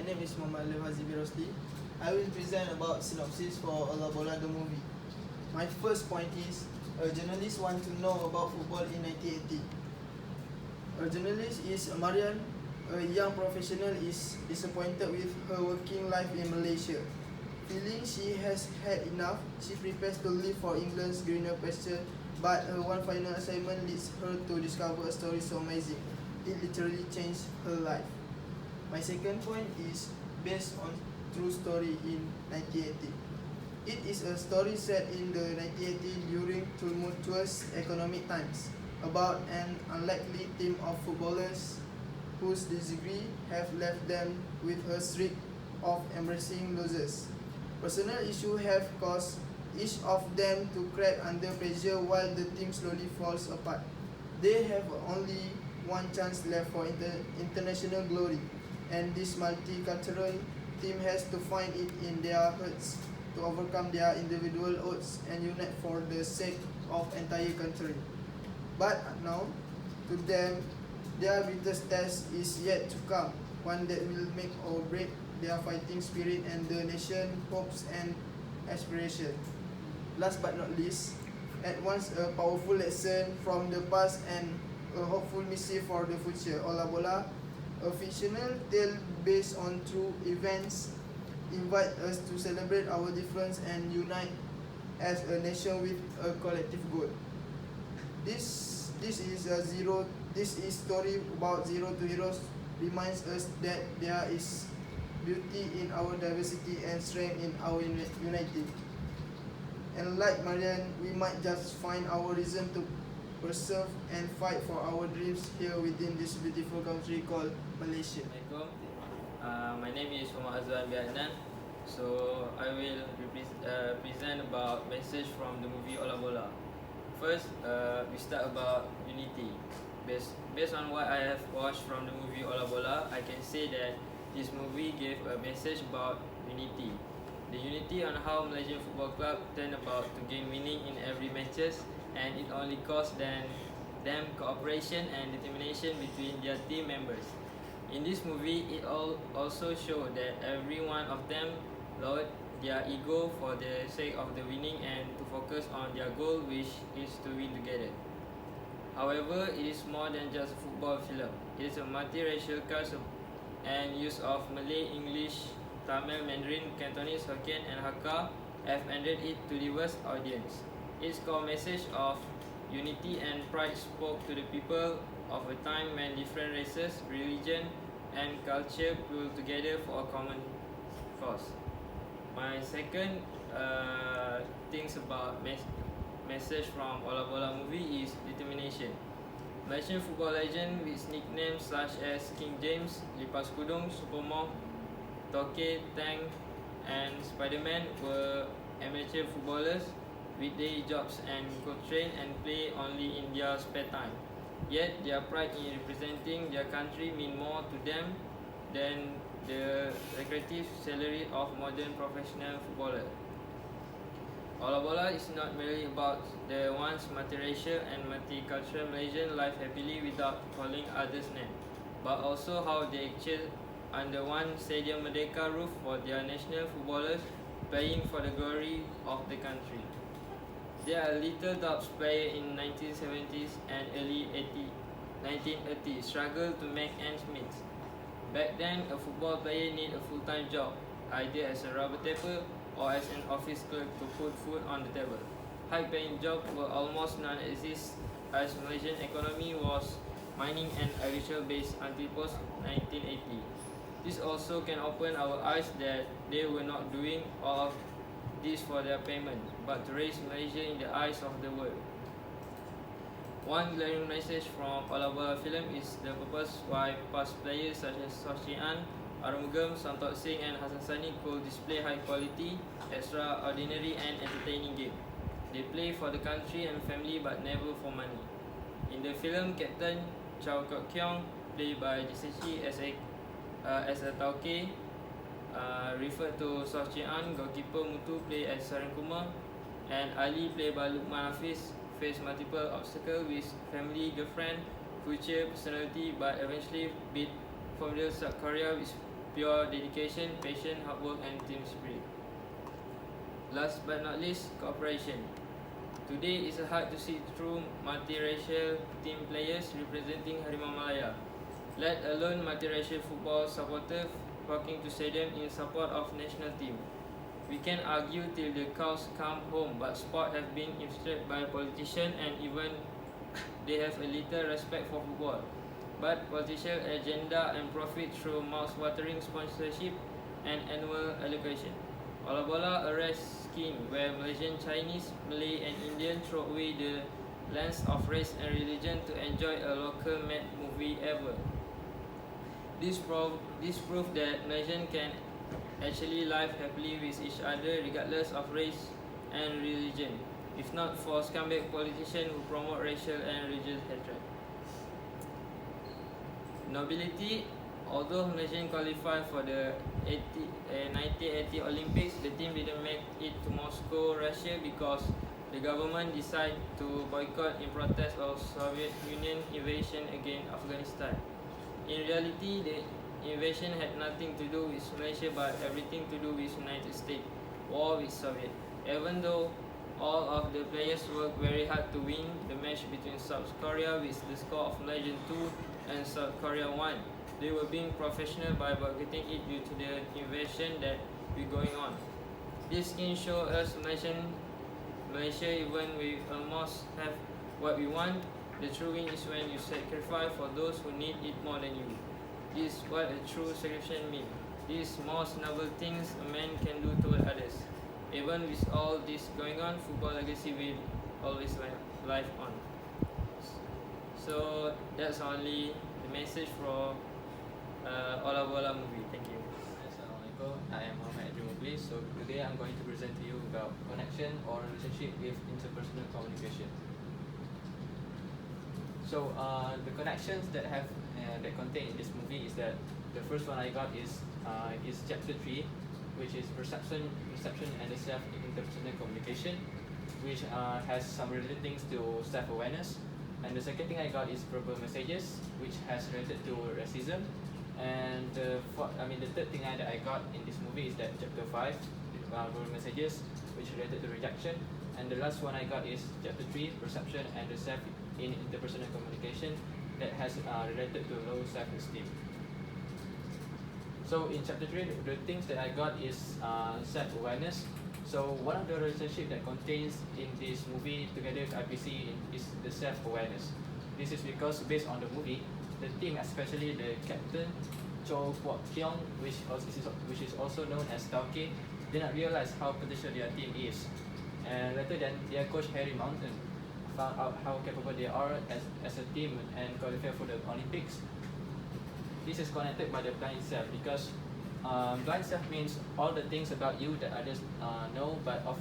my name is Muhammad Rosli. I will present about synopsis for Ola Bola the movie. My first point is, a journalist wants to know about football in 1980. A journalist is Marian, a young professional, is disappointed with her working life in Malaysia. Feeling she has had enough, she prepares to leave for England's greener pasture, but her one final assignment leads her to discover a story so amazing. It literally changed her life. My second point is based on true story in 1980. It is a story set in the 1980 during tumultuous economic times about an unlikely team of footballers whose disagree have left them with a streak of embarrassing losses. Personal issues have caused each of them to crack under pressure while the team slowly falls apart. They have only one chance left for international glory, and this multicultural team has to find it in their hearts to overcome their individual odds and unite for the sake of entire country. But now, to them, their greatest test is yet to come, one that will make or break their fighting spirit and the nation hopes and aspiration. Last but not least, at once a powerful lesson from the past and a hopeful missive for the future. Ola Bola, a fictional tale based on true events, invite us to celebrate our difference and unite as a nation with a collective goal. This is story about zero to heroes, reminds us that there is beauty in our diversity and strength in our unity. And like Marian, we might just find our reason to persevere and fight for our dreams here within this beautiful country called Malaysia. Assalamualaikum. My name is Muhammad Azwan Biadnan. So I will present about message from the movie Ola Bola. First, we start about unity. Based on what I have watched from the movie Ola Bola, I can say that this movie gave a message about unity. The unity on how Malaysian Football Club turn about to gain winning in every matches, and it only cost them cooperation and determination between their team members. In this movie, it also showed that every one of them lowered their ego for the sake of the winning and to focus on their goal, which is to win together. However, it is more than just a football film. It is a multiracial cast and use of Malay, English, Tamil, Mandarin, Cantonese, Hokkien and Hakka have ended it to diverse audience. Its core message of unity and pride spoke to the people of a time when different races, religion and culture pulled together for a common cause. My second things about message from Ola Bola movie is determination. Malaysian football legend with nicknames such as King James, Lipas Kudung, Supermom, Toke, Tang and Spiderman were amateur footballers with day jobs and could train and play only in their spare time. Yet their pride in representing their country mean more to them than the lucrative salary of modern professional footballer. Ola Bola is not merely about the once multiracial and multicultural Malaysian live happily without calling others names, but also how they excel under one Stadium Merdeka roof for their national footballers playing for the glory of the country. There are little doubts players in 1970s and early 1980s struggled to make ends meet. Back then, a football player needed a full-time job, either as a rubber tapper or as an office clerk to put food on the table. High-paying jobs were almost non-existent as Malaysian economy was mining and agriculture-based until post-1980. This also can open our eyes that they were not doing all of this for their payment, but to raise Malaysia in the eyes of the world. One glaring message from Ola Bola film is the purpose why past players such as Soh Chin An, Arumugam, Santok Singh and Hassan Sani could display high quality, extraordinary and entertaining game. They play for the country and family but never for money. In the film, Captain Chow Kok Kiong, played by Jisechi as a Tauke, referred to Soh Chin An, goalkeeper Mutu, played as Saran Kumar, and Ali, played by Lukman Hafiz, faced multiple obstacles with family, girlfriend, future personality, but eventually beat formidable South Korea pure dedication, passion, hard work, and team spirit. Last but not least, cooperation. Today it's hard to see true multiracial team players representing Harimau Malaya, let alone multiracial football supporters flocking to stadium in support of national team. We can argue till the cows come home, but sport have been infiltrated by politicians and even they have a little respect for football. But political agenda and profit through mouth-watering sponsorship and annual allocation. Ola Bola arrests scheme where Malaysian, Chinese, Malay and Indian throw away the lens of race and religion to enjoy a local made movie ever. This proof that Malaysians can actually live happily with each other regardless of race and religion, if not for scumbag politicians who promote racial and religious hatred. Nobility. Although Malaysian qualified for the 1980 Olympics, the team didn't make it to Moscow, Russia because the government decided to boycott in protest of Soviet Union invasion against Afghanistan. In reality, the invasion had nothing to do with Malaysia but everything to do with United States war with Soviet. Even though all of the players worked very hard to win the match between South Korea with the score of Malaysian 2 and South Korea 1. They were being professional by boycotting it due to the invasion that was going on. This scheme shows us Malaysia, even we almost have what we want, the true win is when you sacrifice for those who need it more than you. This is what a true sacrifice means. These most noble things a man can do toward others. Even with all this going on, football legacy will always live on. So that's only the message for Ola Bola movie. Thank you. Assalamualaikum. I am Muhammad Adil Mubli. So today I'm going to present to you about connection or relationship with interpersonal communication. So the connections that contain in this movie is that the first one I got is chapter 3, which is perception and the self interpersonal communication, which has some related things to self-awareness. And the second thing I got is verbal messages, which has related to racism. And the third thing that I got in this movie is that chapter 5, verbal messages, which related to rejection. And the last one I got is chapter 3, perception and the self in interpersonal communication, that has related to low self-esteem. So in chapter 3, the things that I got is self-awareness. So one of the relationships that contains in this movie together with IPC is the self-awareness. This is because based on the movie, the team, especially the captain Cho Kwok Kyong, which is also known as Tauke, did not realize how potential their team is. And later then, their coach Harry Mountain found out how capable they are as a team and qualified for the Olympics. This is connected by the blind self because blind self means all the things about you that others know, but of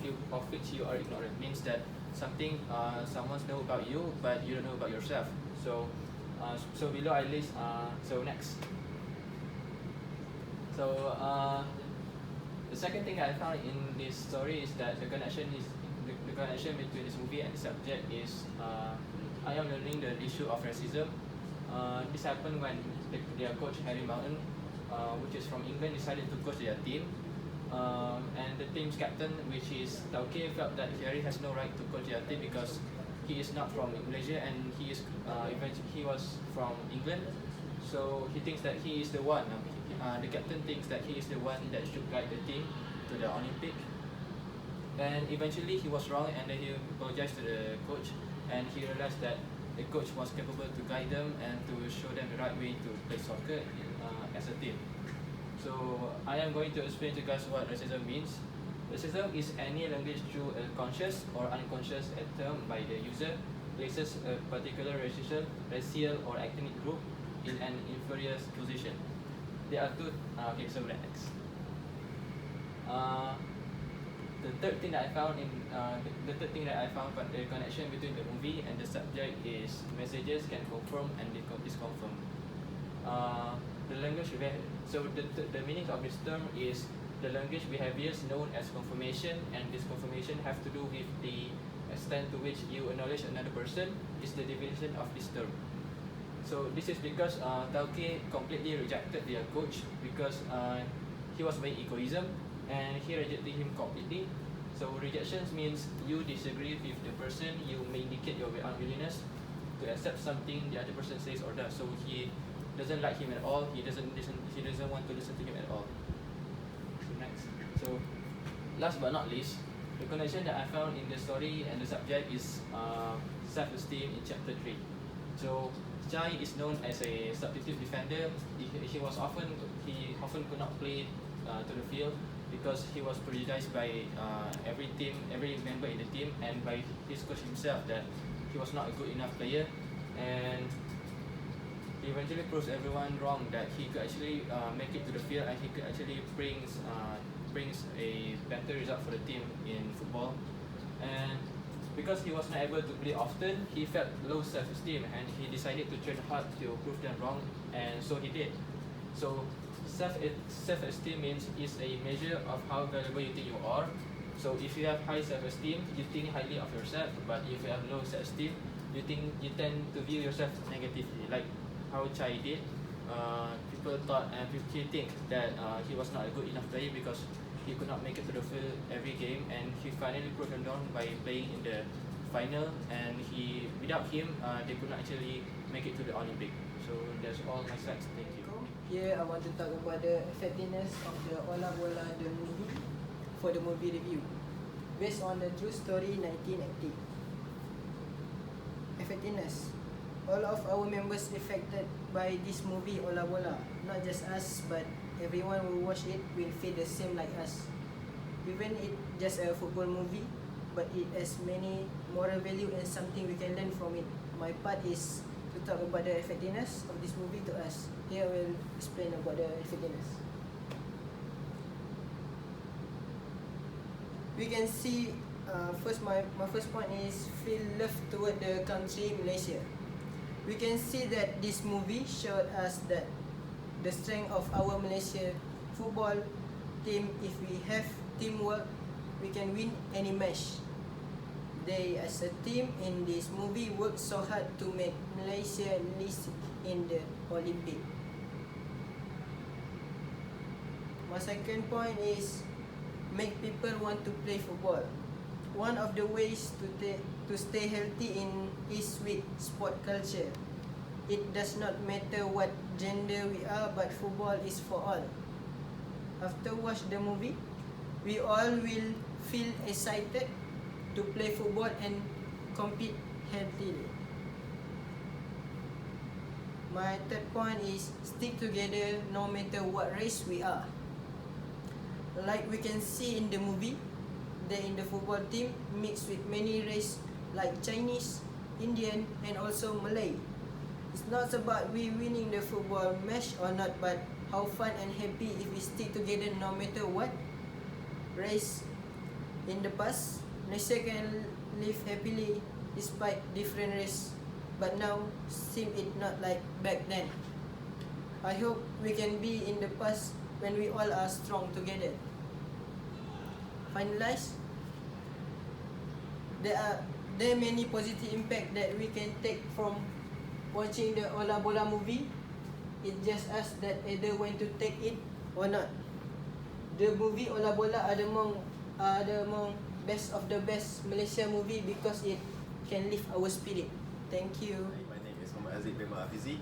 which you are ignorant. Means that someone knows about you, but you don't know about yourself. So below I list. So next. So the second thing I found in this story is that the connection between this movie and the subject is I am learning the issue of racism. This happened when their coach Harry Mountain, which is from England, decided to coach their team, and the team's captain, which is Tauke, felt that Harry has no right to coach their team because he is not from Malaysia and he was from England. So he thinks that he is the one. The captain thinks that he is the one that should guide the team to the Olympic. And eventually he was wrong, and then he apologized to the coach, and he realized that the coach was capable to guide them and to show them the right way to play soccer as a team. So I am going to explain to you guys what racism means. Racism is any language through a conscious or unconscious term by the user places a particular racial or ethnic group in an inferior position. There are two. Okay, so next. The third thing that I found but the connection between the movie and the subject is messages can confirm and disconfirm. The language the meaning of this term is the language behaviors known as confirmation and disconfirmation have to do with the extent to which you acknowledge another person is the definition of this term. So this is because Tauke completely rejected their coach because he was very egoism and he rejected him completely. So rejections means you disagree with the person, you may indicate your unwillingness to accept something the other person says or does. So he doesn't like him at all. He doesn't want to listen to him at all. So next. So last but not least, the connection that I found in the story and the subject is self-esteem in chapter 3. So Chai is known as a substitute defender. He often could not play to the field because he was prejudiced by every member in the team and by his coach himself that he was not a good enough player, and he eventually proves everyone wrong that he could actually make it to the field and he could actually brings a better result for the team in football. And because he was not able to play often, he felt low self-esteem and he decided to train hard to prove them wrong, and so he did. So self-esteem means is a measure of how valuable you think you are. So if you have high self-esteem, you think highly of yourself, but if you have low self-esteem, you tend to view yourself negatively, like how Chai did. People thought and people think that he was not a good enough player because he could not make it to the field every game, and he finally proved them wrong by playing in the final, and without him they could not actually make it to the Olympic. So that's all my slides. Thank you. Here I want to talk about the effectiveness of the Ola Bola the movie for the movie review. Based on the true story 1980. Effectiveness. All of our members affected by this movie Ola Bola, not just us but everyone who watch it will feel the same like us. Even it just a football movie, but it has many moral value and something we can learn from it. My part is to talk about the effectiveness of this movie to us. Here I will explain about the effectiveness. We can see my first point is feel love toward the country Malaysia. We can see that this movie showed us that the strength of our Malaysia football team. If we have teamwork, we can win any match. They as a team in this movie worked so hard to make Malaysia list in the Olympic. My second point is make people want to play football. One of the ways to stay healthy is with sport culture. It does not matter what gender we are, but football is for all. After watch the movie, we all will feel excited to play football and compete healthily. My third point is stick together no matter what race we are. Like we can see in the movie, they in the football team mixed with many races like Chinese, Indian and also Malay. It's not about we winning the football match or not, but how fun and happy if we stick together no matter what race. In the past, Malaysia can live happily despite different race, but now seem it not like back then. I hope we can be in the past when we all are strong together. Finalize, there are many positive impact that we can take from watching the Ola Bola movie. It's just us that either want to take it or not. The movie Ola Bola are the among best of the best Malaysia movie because it can lift our spirit. Thank you. Hi, my name is Muhammad Aziz bin Hafizi.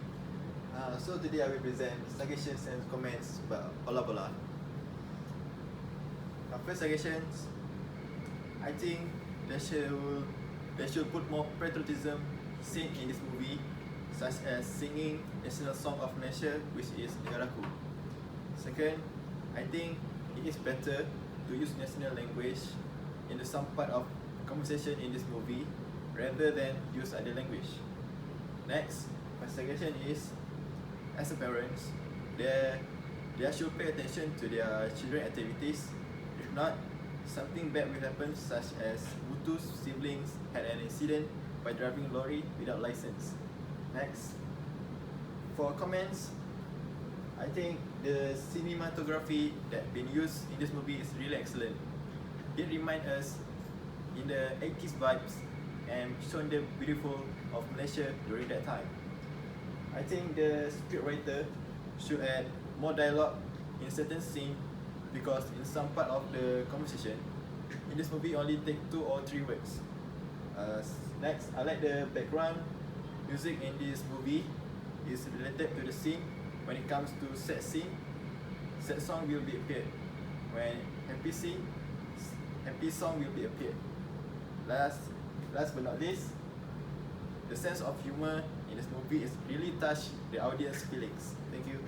So today I will present suggestions and comments about Ola Bola. First suggestions, I think they should put more patriotism seen in this movie, such as singing national song of Malaysia, which is Negaraku. Second, I think it is better to use national language in some part of conversation in this movie rather than use other language. Next, my suggestion is, as a parents, they should pay attention to their children activities. If not, something bad will happen, such as Butu's siblings had an incident by driving lorry without license. Next, for comments, I think the cinematography that been used in this movie is really excellent. It reminds us in the 80s vibes and shown the beautiful of Malaysia during that time. I think the scriptwriter should add more dialogue in certain scene because in some part of the conversation in this movie only take 2 or 3 words. Next, I like the background music in this movie is related to the scene. When it comes to sad scene, sad song will be appeared. When happy scene, happy song will be appeared. Last but not least, the sense of humor in this movie is really touch the audience feelings. Thank you.